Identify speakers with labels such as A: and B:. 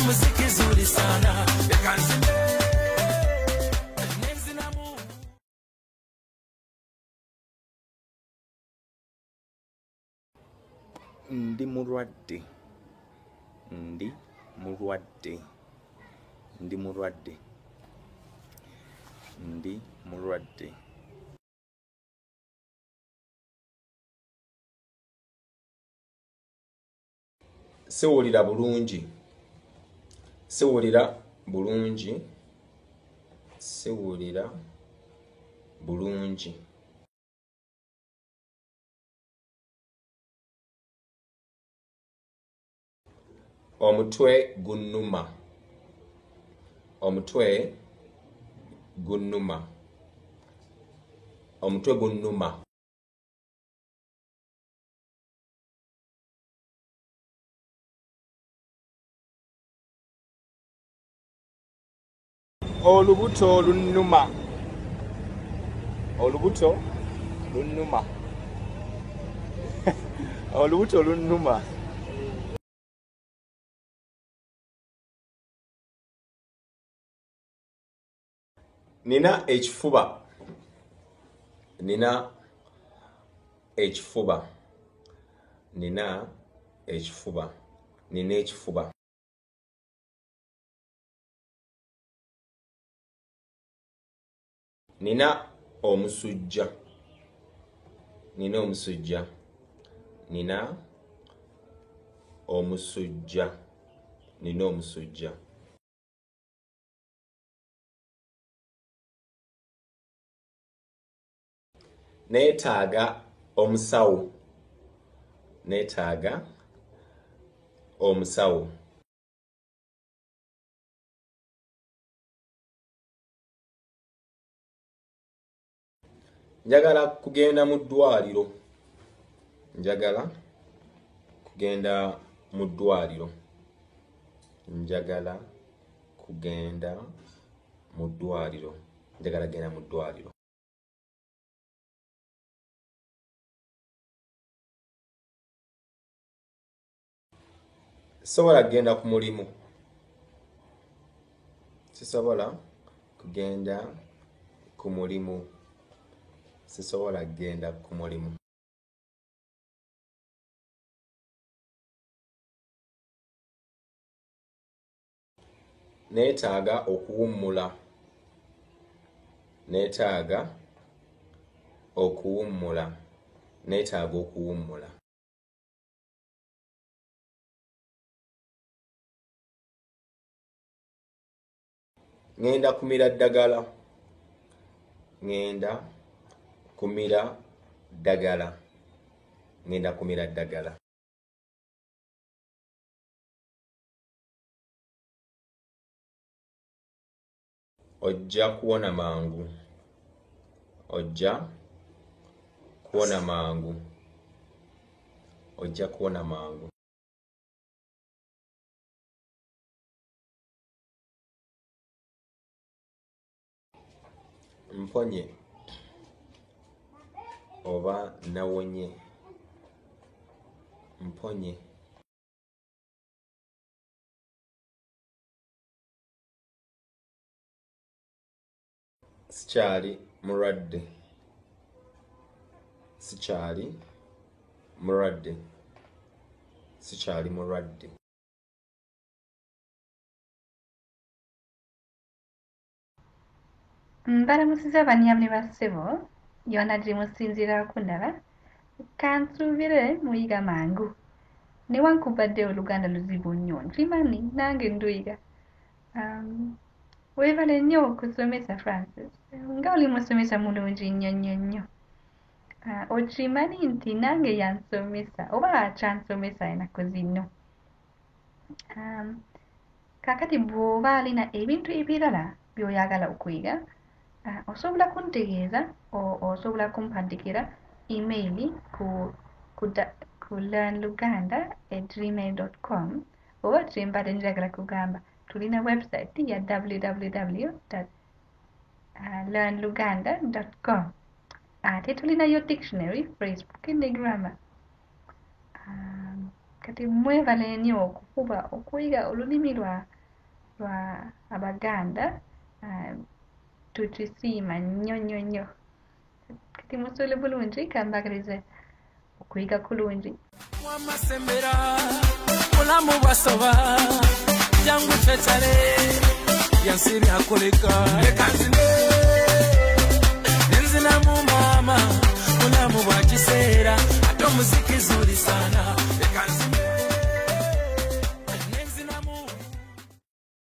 A: muziki zuri sana.
B: Ndi mulwadde. Ndi mulwadde. Ndi mulwadde. Ndi mulwadde. Sewulira bulungi. Sewulira bulungi. Sewulira bulungi. Omutwe gunnuma. Omutwe gunnuma. Omutwe gunnuma. Olubuto lunnuma. Olubuto lunnuma. Olubuto lunnuma. Nina ekifuba. Nina ekifuba. Nina ekifuba. Nina ekifuba. Nina omusujja. Nina omusujja. Nina omusujja. Nina omusujja. Neetaaga omusawo. Neetaaga omusawo. Njagala kugenda mu ddwaliro. Njagala kugenda mu ddwaliro. Njagala kugenda mu ddwaliro. Njagala kugenda mu ddwaliro. Sisobola kugenda ku mulimu. Sisobola kugenda ku mulimu. Sisobola kugenda ku mulimu. Neetaaga okuwummula. Neetaaga okuwummula. Neetaaga okuwummula. Ngenda kumira ddagala. Ngenda kumira ddagala. Ngenda kumira ddagala. Ojja kuwona mangu. Ojja kuwona mangu. Ojja kuwona mangu. Mponye oba nawonye. Mponye. Sikyali mulwadde. Sikyali mulwadde. Sikyali mulwadde.
C: Mbalamusiza banyamni ba ssebo yonna gye musinziira okundaba kansuubire muyiga mangu newankubadde Oluganda luzibu nnyo nkimanyi nange nduyiga weebale nnyo okusomesa Francis nga oli musomesa mulungi nnyo nnyo nnyo okimanyi nti nange yansomesa oba akyansomesa ennaku zino kaakati bw'oba alina ebintu ebirala by'oyagala okuyiga osobola kuntegeeza osobola kumpandiikira email ku learnluganda@gmail.com oba kyembadde njagala kugamba tulina website ya www.learnluganda.com ate tulinayo dictionary, Facebook ne grammar kati mwevale nnyo okukuba okuyiga olulimi lwa Abaganda tukisiima nnyo kati musule bulungi kambagalize okuyiga kulungi
A: wamasembera mulamu bwasoba jangu tetale yansi byakoleka ekanzine nenzinamu mama mulamu bwa kiseera ate omuziki zuri sana